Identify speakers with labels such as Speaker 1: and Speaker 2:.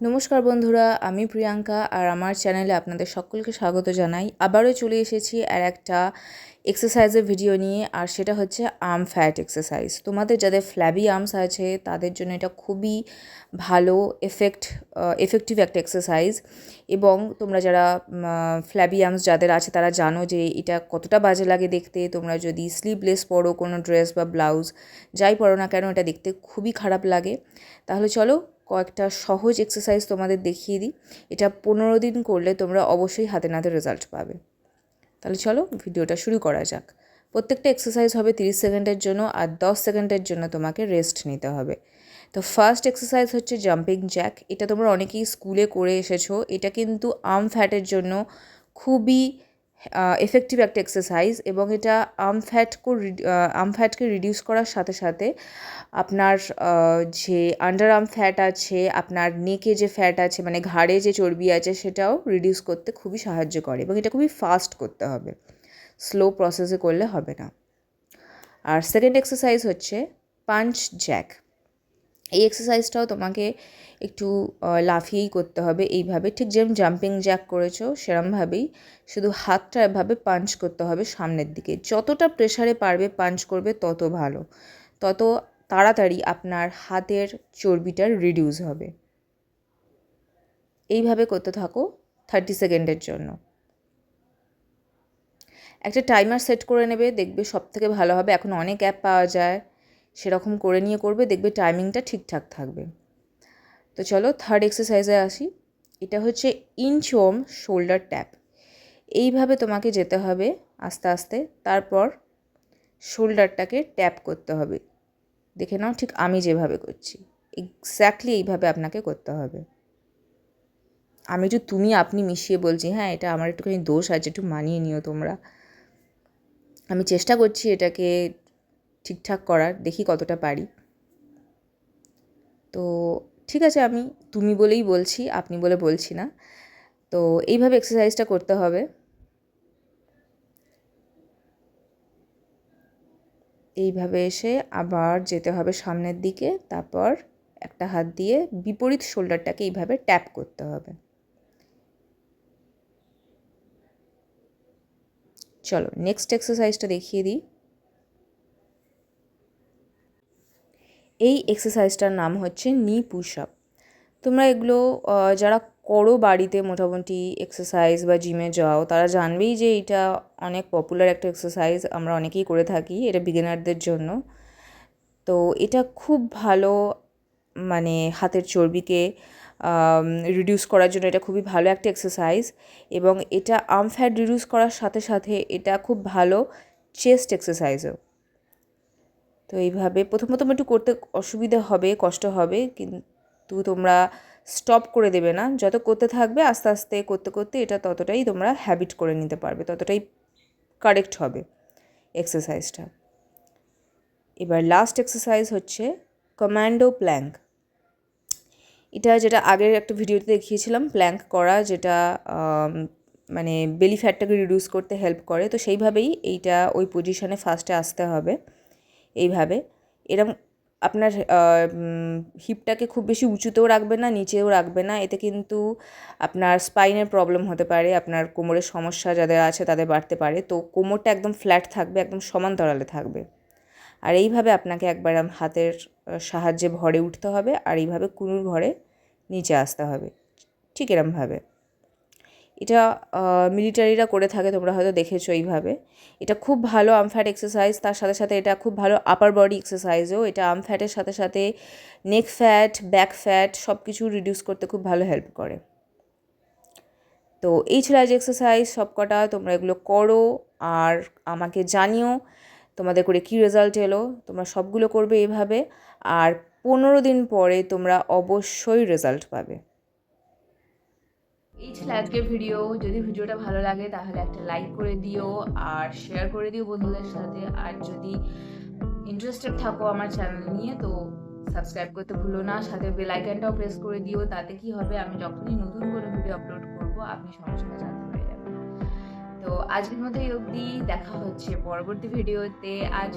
Speaker 1: নমস্কার বন্ধুরা, আমি প্রিয়াঙ্কা আর আমার চ্যানেলে আপনাদের সকলকে স্বাগত জানাই। আবারও চলে এসেছি আর একটা এক্সারসাইজের ভিডিও নিয়ে, আর সেটা হচ্ছে আর্ম ফ্যাট এক্সারসাইজ। তোমাদের যাদের ফ্ল্যাবি আর্মস আছে তাদের জন্য এটা খুবই ভালো এফেক্টিভ একটা এক্সারসাইজ। এবং তোমরা যারা ফ্ল্যাবি আর্মস যাদের আছে তারা জানো যে এটা কতটা বাজে লাগে দেখতে। তোমরা যদি স্লিভলেস পরো কোনো ড্রেস বা ব্লাউজ যাই পরো না কেন, এটা দেখতে খুবই খারাপ লাগে। তাহলে চলো কয়েকটা সহজ এক্সারসাইজ তোমাদের দেখিয়ে দিই। এটা 15 দিন করলে তোমরা অবশ্যই হাতে নাতে রেজাল্ট পাবে। তাহলে চলো ভিডিওটা শুরু করা যাক। প্রত্যেকটা এক্সারসাইজ হবে 30 সেকেন্ডের জন্য, আর 10 সেকেন্ডের জন্য তোমাকে রেস্ট নিতে হবে। তো ফার্স্ট এক্সারসাইজ হচ্ছে জাম্পিং জ্যাক। এটা তোমরা অনেকেই স্কুলে করে এসেছো। এটা কিন্তু আর্ম ফ্যাটের জন্য খুবই এফেক্টিভ একটা এক্সারসাইজ, এবং এটা আর্ম ফ্যাটকে রিডিউস করার সাথে সাথে আপনার যে আন্ডার আর্ম ফ্যাট আছে, আপনার নেকে যে ফ্যাট আছে মানে ঘাড়ে যে চর্বি আছে, সেটাও রিডিউস করতে খুবই সাহায্য করে। এবং এটা খুবই ফাস্ট করতে হবে, স্লো প্রসেসে করলে হবে না। আর সেকেন্ড এক্সারসাইজ হচ্ছে পাঞ্চ জ্যাক। এই এক্সারসাইজটাও তোমাকে একটু লাফিয়েই করতে হবে, এইভাবে ঠিক যেমন জাম্পিং জ্যাক করেছো সেরমভাবেই, শুধু হাতটা এভাবে পাঞ্চ করতে হবে সামনের দিকে। যতটা প্রেসারে পারবে পাঞ্চ করবে তত ভালো, তত তাড়াতাড়ি আপনার হাতের চর্বিটা রিডিউস হবে। এইভাবে করতে থাকো 30 সেকেন্ডের জন্য। একটা টাইমার সেট করে নেবে, দেখবে সব থেকে ভালো হবে। এখন অনেক অ্যাপ পাওয়া যায়, সেরকম করে নিয়ে করবে, দেখবে টাইমিংটা ঠিকঠাক থাকবে। তো চলো থার্ড এক্সারসাইজে আসি। এটা হচ্ছে ইনচোম শোল্ডার ট্যাপ। এইভাবে তোমাকে যেতে হবে আস্তে আস্তে, তারপর শোল্ডারটাকে ট্যাপ করতে হবে। দেখে নাও, ঠিক আমি যেভাবে করছি এক্স্যাক্টলি এইভাবে আপনাকে করতে হবে। আমি একটু তুমি আপনি মিশিয়ে বলছি, হ্যাঁ এটা আমার একটুখানি দোষ আছে, একটু মানিয়ে নিও তোমরা। আমি চেষ্টা করছি এটাকে ঠিকঠাক করার, দেখি কতটা পারি। তো ঠিক আছে, আমি তুমি বলেই বলছি, আপনি বলে বলছি না। তো এইভাবে এক্সারসাইজটা করতে হবে। এইভাবে এসে আবার যেতে হবে সামনের দিকে, তারপর একটা হাত দিয়ে বিপরীত শোল্ডারটাকে এইভাবে ট্যাপ করতে হবে। চলো নেক্সট এক্সারসাইজটা দেখিয়ে দিই। এই এক্সারসাইজটার নাম হচ্ছে নি পুশ আপ। তোমরা এগুলো যারা করো বাড়িতে মোটামুটি এক্সারসাইজ বা জিমে যাও, তারা জানবেই যে এটা অনেক পপুলার একটা এক্সারসাইজ, আমরা অনেকেই করে থাকি, এটা বিগিনারদের জন্য। তো এটা খুব ভালো, মানে হাতের চর্বিকে রিডিউস করার জন্য এটা খুবই ভালো একটা এক্সারসাইজ। এবং এটা আর্ম ফ্যাট রিডিউস করার সাথে সাথে এটা খুব ভালো চেস্ট এক্সারসাইজও। তো এইভাবে প্রথম একটু করতে অসুবিধা হবে, কষ্ট হবে, কিন্তু তোমরা স্টপ করে দেবে না। যত করতে থাকবে আস্তে আস্তে করতে করতে এটা ততটাই তোমরা হ্যাবিট করে নিতে পারবে, ততটাই কারেক্ট হবে এক্সারসাইজটা। এবার লাস্ট এক্সারসাইজ হচ্ছে কমান্ডো প্ল্যাঙ্ক। এটা যেটা আগের একটা ভিডিওতে দেখিয়েছিলাম, প্ল্যাঙ্ক করা, যেটা মানে বেলি ফ্যাটটাকে রিডিউস করতে হেল্প করে। তো সেইভাবেই এইটা ওই পজিশনে ফার্স্টে আসতে হবে এইভাবে। এরকম আপনার হিপটাকে খুব বেশি উঁচুতেও রাখবে না, নিচেও রাখবে না, এতে কিন্তু আপনার স্পাইনের প্রবলেম হতে পারে, আপনার কোমরের সমস্যা যাদের আছে তাদের বাড়তে পারে। তো কোমরটা একদম ফ্ল্যাট থাকবে, একদম সমান্তরালে থাকবে। আর এইভাবে আপনাকে একবার হাতের সাহায্যে ভরে উঠতে হবে, আর এইভাবে কুনুর ভরে নিচে আসতে হবে, ঠিক এরমভাবে। এটা মিলিটারিরা করে থাকে, তোমরা হয়তো দেখেছো এইভাবে। এটা খুব ভালো আর্ম ফ্যাট এক্সারসাইজ, তার সাথে সাথে এটা খুব ভালো আপার বডি এক্সারসাইজও। এটা আর্ম ফ্যাটের সাথে সাথে নেক ফ্যাট, ব্যাক ফ্যাট সব কিছু রিডিউস করতে খুব ভালো হেল্প করে। তো এই ছিল আজ এক্সারসাইজ সব কটা, তোমরা এগুলো করো আর আমাকে জানিও তোমাদের করে কী রেজাল্ট এলো। তোমরা সবগুলো করবে এইভাবে, আর 15 দিন পরে তোমরা অবশ্যই রেজাল্ট পাবে। এই ছিল আজকের ভিডিও। যদি ভিডিওটা ভালো লাগে তাহলে একটা লাইক করে দিও আর শেয়ার করে দিও বন্ধুদের সাথে। আর যদি ইন্টারেস্টেড থাকো আমার চ্যানেল নিয়ে, তো সাবস্ক্রাইব করতে ভুলো না, সাথে বেল আইকনটাও প্রেস করে দিও। তাতে কি হবে, আমি যখনই নতুন কোনো ভিডিও আপলোড করব আপনি সঙ্গে সঙ্গে জানতে পেরে যাবেন। তো আজকের মতো এই অবধি, দেখা হচ্ছে পরবর্তী ভিডিওতে। আজ